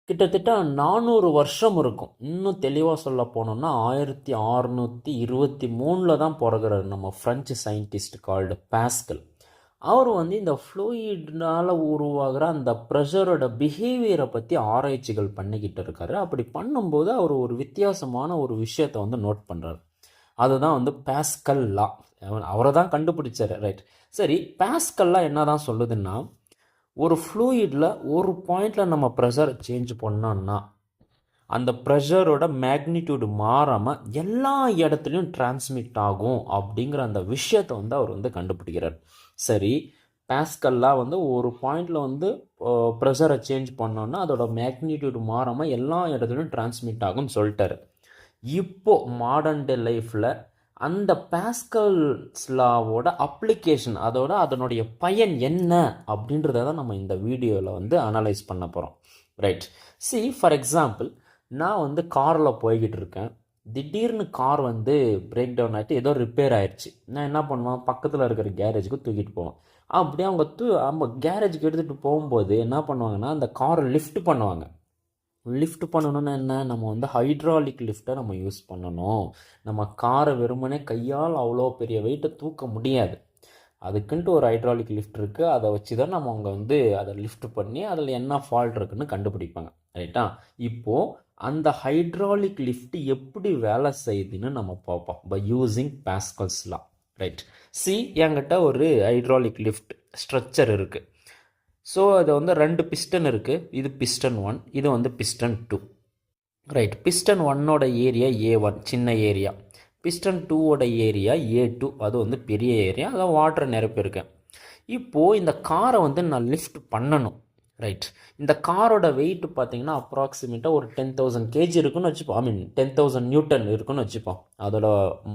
கிட்டத்தட்ட 400 வருஷம் இருக்கும். இன்னும் தெளிவாக சொல்ல போனோம்னா 1623 தான் பிறகுறாரு நம்ம ஃப்ரெஞ்சு சயின்டிஸ்ட் கால்டு பாஸ்கல். அவர் இந்த ஃப்ளூயிட்னால் உருவாகிற அந்த ப்ரெஷரோட பிஹேவியரை பற்றி ஆராய்ச்சிகள் பண்ணிக்கிட்டு இருக்காரு. அப்படி பண்ணும்போது அவர் ஒரு வித்தியாசமான ஒரு விஷயத்தை நோட் பண்ணுறாரு. அதுதான் பாஸ்கல் லா. அவரை தான் கண்டுபிடிச்சார். ரைட். சரி, பாஸ்கல் லா என்ன தான் சொல்லுதுன்னா, ஒரு ஃப்ளூயிடில் ஒரு பாயிண்டில் நம்ம ப்ரெஷர் சேஞ்ச் பண்ணோன்னா அந்த ப்ரெஷரோட மேக்னிடியூடு மாறாமல் எல்லா இடத்துலையும் டிரான்ஸ்மிட் ஆகும் அப்படிங்கிற அந்த விஷயத்தை அவர் கண்டுபிடிக்கிறார். சரி, பாஸ்கல்லாம் ஒரு பாயிண்டில் ப்ரெஷரை சேஞ்ச் பண்ணோன்னா அதோட மேக்னிடியூடு மாறாமல் எல்லா இடத்துலையும் டிரான்ஸ்மிட் ஆகும்னு சொல்லிட்டாரு. இப்போது மாடர்ன் டே லைஃப்பில் அந்த பாஸ்கல்ஸ் லாவோட அப்ளிகேஷன், அதனுடைய பயன் என்ன அப்படின்றத தான் நம்ம இந்த வீடியோவில் அனலைஸ் பண்ண போகிறோம். ரைட். சி, ஃபார் எக்ஸாம்பிள், நான் காரில் போய்கிட்டு இருக்கேன். திடீர்னு கார் பிரேக் டவுன் ஆகிட்டு ஏதோ ரிப்பேர் ஆயிடுச்சு. நான் என்ன பண்ணுவேன், பக்கத்தில் இருக்கிற கேரேஜுக்கு தூக்கிட்டு போவேன். அப்படியே அவங்க கேரேஜுக்கு எடுத்துகிட்டு போகும்போது என்ன பண்ணுவாங்கன்னா, அந்த காரை லிஃப்ட் பண்ணுவாங்க. லிஃப்ட் பண்ணணுன்னா என்ன, நம்ம ஹைட்ராலிக் லிஃப்ட்டை நம்ம யூஸ் பண்ணணும். நம்ம காரை வெறுமனே கையால் அவ்வளோ பெரிய வெயிட்டை தூக்க முடியாது. அதுக்குன்ட்டு ஒரு ஹைட்ராலிக் லிஃப்ட் இருக்குது. அதை வச்சு தான் நம்ம அவங்க அதை லிஃப்ட் பண்ணி அதில் என்ன ஃபால்ட் இருக்குன்னு கண்டுபிடிப்பாங்க. ரைட்டா? இப்போது அந்த ஹைட்ராலிக் லிஃப்ட் எப்படி வேலை செய்யுதுன்னு நம்ம பார்ப்போம் by using Pascal's law. Right. See, என்கிட்ட ஒரு ஹைட்ராலிக் லிஃப்ட் ஸ்ட்ரக்சர் இருக்குது. ஸோ அது 2 பிஸ்டன் இருக்குது. இது பிஸ்டன் 1, இது பிஸ்டன் 2. ரைட். பிஸ்டன் 1ஓட ஏரியா A1, சின்ன ஏரியா. பிஸ்டன் 2ஓட ஏரியா A2, அது பெரிய ஏரியா. அதான் வாட்டர் நிரப்பியிருக்கேன். இப்போது இந்த காரை நான் லிஃப்ட் பண்ணணும். ரைட். இந்த காரோட வெயிட் பார்த்தீங்கன்னா அப்ராக்சிமேட்டாக ஒரு 10,000 kg இருக்குன்னு வச்சுப்போம். 10,000 நியூட்டன் இருக்குன்னு வச்சுப்போம். அதோட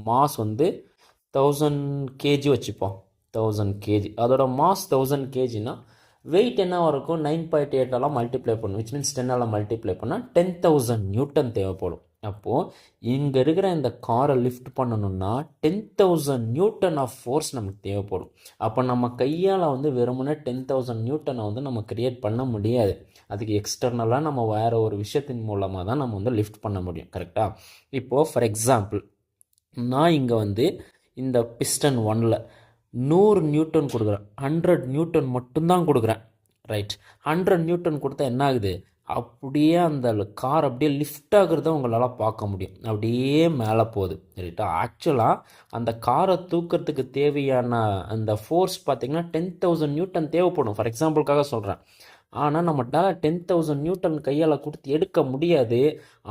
மாஸ் 1000 kg வச்சுப்போம். 1000 kg. அதோட மாஸ் 1000 kgனா வெயிட் என்ன இருக்கும், 9.8 மல்டிப்ளை பண்ணும். விச் மீன்ஸ் 10 மல்டிப்ளை பண்ணால் 10,000 நியூட்டன் தேவைப்படும். அப்போது இங்கே இருக்கிற இந்த காரை லிஃப்ட் பண்ணணும்னா 10,000 நியூட்டன் ஆஃப் ஃபோர்ஸ் நமக்கு தேவைப்படும். அப்போ நம்ம கையால் வெறுமனே 10,000 நியூட்டனை நம்ம கிரியேட் பண்ண முடியாது. அதுக்கு எக்ஸ்டர்னலாக நம்ம வேறு ஒரு விஷயத்தின் மூலமாக தான் நம்ம லிஃப்ட் பண்ண முடியும். கரெக்டாக? இப்போது ஃபார் எக்ஸாம்பிள், நான் இங்கே இந்த பிஸ்டன் 1ல் 100 நியூட்டன் கொடுக்குறேன். 100 நியூட்டன் மட்டும்தான் கொடுக்குறேன். ரைட். 100 நியூட்டன் கொடுத்தா என்ன ஆகுது, அப்படியே அந்த கார் அப்படியே லிஃப்ட் ஆகுறத உங்களால் பார்க்க முடியும். அப்படியே மேலே போகுது. ரைட்டா? ஆக்சுவலாக அந்த காரை தூக்கிறதுக்கு தேவையான அந்த ஃபோர்ஸ் பார்த்திங்கன்னா 10,000 நியூட்டன் தேவைப்படும். ஃபார் எக்ஸாம்பிளுக்காக சொல்கிறேன். ஆனால் நம்மளால் 10,000 நியூட்டன் கையால் கொடுத்து எடுக்க முடியாது.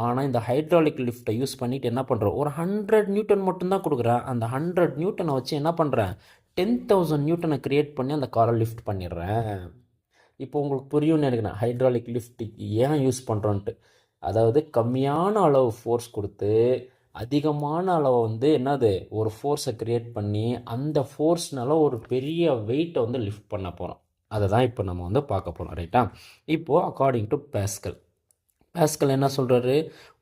ஆனால் இந்த ஹைட்ராலிக் லிஃப்ட்டை யூஸ் பண்ணிவிட்டு என்ன பண்ணுறோம், ஒரு 100 நியூட்டன் மட்டும்தான் கொடுக்குறேன். அந்த 100 நியூட்டனை வச்சு என்ன பண்ணுறேன், 10,000 நியூட்டனை க்ரியேட் பண்ணி அந்த காரை லிஃப்ட் பண்ணிடுறேன். இப்போ உங்களுக்கு புரியும்னு நினைக்கிறேன் ஹைட்ராலிக் லிஃப்ட் ஏன் யூஸ் பண்ணுறோன்ட்டு. அதாவது கம்மியான அளவு ஃபோர்ஸ் கொடுத்து அதிகமான அளவை என்னது ஒரு ஃபோர்ஸை க்ரியேட் பண்ணி அந்த ஃபோர்ஸ்னால ஒரு பெரிய வெயிட்டை லிஃப்ட் பண்ண போகிறோம். அதை தான் இப்போ நம்ம பார்க்க போகிறோம். ரைட்டா? இப்போது அக்கார்டிங் டு பாஸ்கல் என்ன சொல்கிறாரு,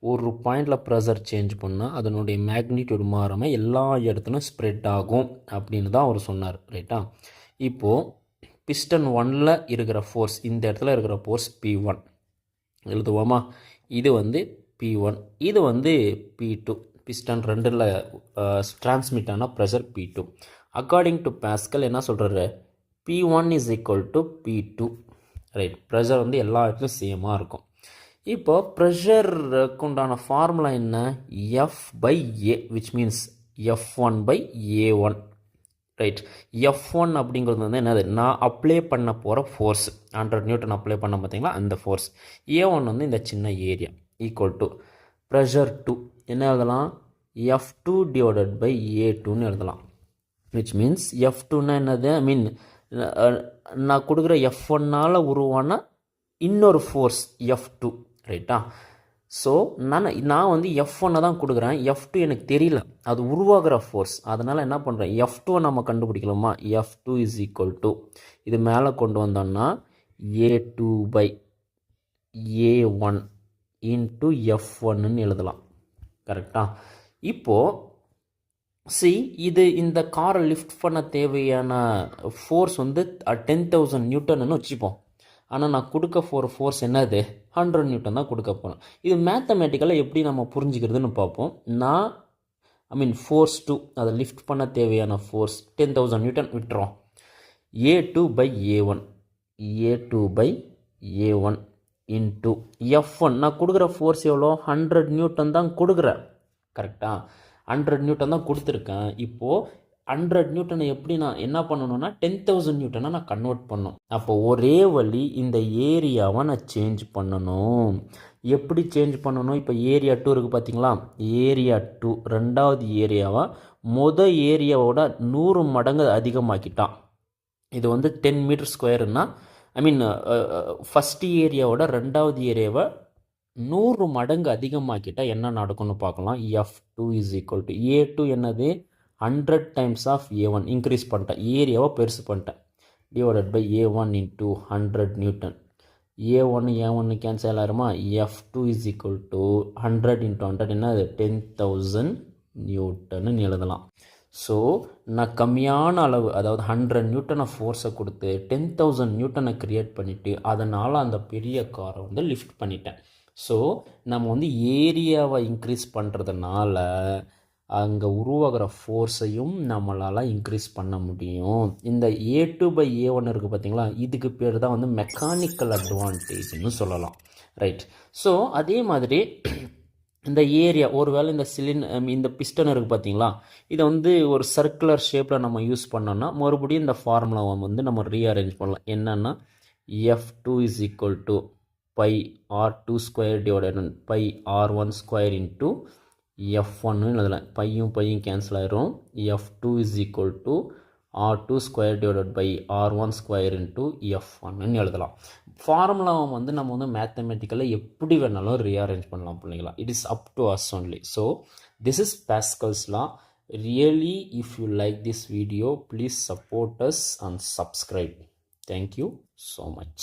ஒரு பாயிண்டில் ப்ரெஷர் சேஞ்ச் பண்ணால் அதனுடைய மேக்னிடியூட் மாறாமல் எல்லா இடத்துலையும் ஸ்ப்ரெட் ஆகும் அப்படின்னு தான் அவர் சொன்னார். ரைட்டா? இப்போது பிஸ்டன் 1ல் இருக்கிற ஃபோர்ஸ், இந்த இடத்துல இருக்கிற ஃபோர்ஸ் P1 எழுதுவோமா. இது P1, இது P2. பிஸ்டன் 2ல் டிரான்ஸ்மிட் ஆன pressure P2. According to pascal என்ன சொல்கிறாரு, P1 is equal to P2. Right. Pressure எல்லா இடத்துலையும் சேமாக இருக்கும். இப்போ ப்ரெஷருக்கு உண்டான ஃபார்முலா என்ன, F/A, which means F1/A1. Right. F1 அப்படிங்கிறது என்னது, நான் அப்ளை பண்ண போகிற ஃபோர்ஸ். 100 நியூட்டன் அப்ளை பண்ண பார்த்தீங்களா, அந்த ஃபோர்ஸ். A1 இந்த சின்ன ஏரியா ஈக்குவல் டு ப்ரெஷர் 2 என்ன எழுதலாம், F2/A2ன்னு எழுதலாம். விச் மீன்ஸ் F2ன்னா என்னது, நான் கொடுக்குற F1னால் உருவான இன்னொரு ஃபோர்ஸ் F2. ரைட்டா? ஸோ நான் F1 தான் கொடுக்குறேன். F2 எனக்கு தெரியல, அது உருவாகிற ஃபோர்ஸ். அதனால் என்ன பண்ணுறேன், F2 நம்ம கண்டுபிடிக்கலாமா. F2 இஸ் ஈக்குவல் டு, இது மேலே கொண்டு வந்தோம்னா A2/A1 இன்ட்டு F1ன்னு எழுதலாம். கரெக்டாக? இப்போது இது இந்த காரை லிஃப்ட் பண்ண தேவையான ஃபோர்ஸ் வந்து 10,000 நியூட்டன்னு வச்சுப்போம். ஆனால் நான் கொடுக்க போகிற ஃபோர்ஸ் என்னது 100 நியூட்டன் தான் கொடுக்க போகிறேன். இது மேத்தமேட்டிக்கலாக எப்படி நம்ம புரிஞ்சுக்கிறதுன்னு பார்ப்போம். ஃபோர்ஸ் 2 அதை லிஃப்ட் பண்ண தேவையான ஃபோர்ஸ் 10,000 நியூட்டன் விட்டுறோம். A2/A1 A2/A1 இன்ட்டு F1 நான் கொடுக்குற ஃபோர்ஸ் எவ்வளோ 100 நியூட்டன் தான் கொடுக்குறேன். கரெக்டாக 100 நியூட்டன் தான் கொடுத்துருக்கேன். இப்போது 100 நியூட்டனை எப்படி நான் என்ன பண்ணணும்னா 10,000 நியூட்டனை நான் கன்வெர்ட் பண்ணணும். அப்போ ஒரே வழி இந்த ஏரியாவை நான் சேஞ்ச் பண்ணணும். எப்படி சேஞ்ச் பண்ணணும்? இப்போ ஏரியா 2 இருக்குது பார்த்தீங்களா, ஏரியா 2 ரெண்டாவது ஏரியாவை ஏரியாவோட 100 மடங்கு அதிகமாக்கிட்டான். இது வந்து 10 மீட்டர் ஸ்கொயருன்னா ஃபஸ்ட்டு ஏரியாவோட ரெண்டாவது ஏரியாவை 100 மடங்கு அதிகமாக்கிட்டால் என்ன நடக்கும்னு பார்க்கலாம். F2 = A2 என்னது 100 டைம்ஸ் ஆஃப் A1 இன்க்ரீஸ் பண்ணிட்டேன், ஏரியாவை பெருசு பண்ணிட்டேன், divided by A1 into 100 newton. A1 cancel ஆகிருமா. F2 = 100 × 100 என்னது 10,000 நியூட்டன்னு எழுதலாம். ஸோ நான் கம்மியான அளவு, அதாவது 100 நியூட்டனை ஃபோர்ஸை கொடுத்து 10,000 நியூட்டனை க்ரியேட் பண்ணிவிட்டு அதனால் அந்த பெரிய காரை வந்து லிஃப்ட் பண்ணிட்டேன். ஸோ நம்ம வந்து ஏரியாவை இன்க்ரீஸ் பண்ணுறதுனால அங்கே உருவாகிற ஃபோர்ஸையும் நம்மளால் இன்க்ரீஸ் பண்ண முடியும். இந்த A2/A1 இருக்குது பார்த்தீங்களா, இதுக்கு பேர் தான் வந்து மெக்கானிக்கல் அட்வான்டேஜ்னு சொல்லலாம். ரைட். ஸோ அதே மாதிரி இந்த ஏரியா ஒருவேளை இந்த பிஸ்டன் இருக்குது பார்த்தீங்களா, இதை வந்து ஒரு சர்க்குலர் ஷேப்பில் நம்ம யூஸ் பண்ணோன்னா மறுபடியும் இந்த ஃபார்முலாவை வந்து நம்ம ரீஅரேஞ்ச் பண்ணலாம். என்னென்னா F2 = πr2² / πr1² into F1 எழுதலாம். பையும் கேன்சல் ஆயிரும். F2 = r2² / r1² into F1 எழுதலாம். ஃபார்முலாவை வந்து நம்ம வந்து மேத்தமெட்டிக்கலாக எப்படி வேணாலும் ரீஅரேஞ்ச் பண்ணலாம் பிள்ளைங்களா. It is up to us only. So this is Pascal's law. Really, if you like this video, please support us and subscribe. Thank you so much.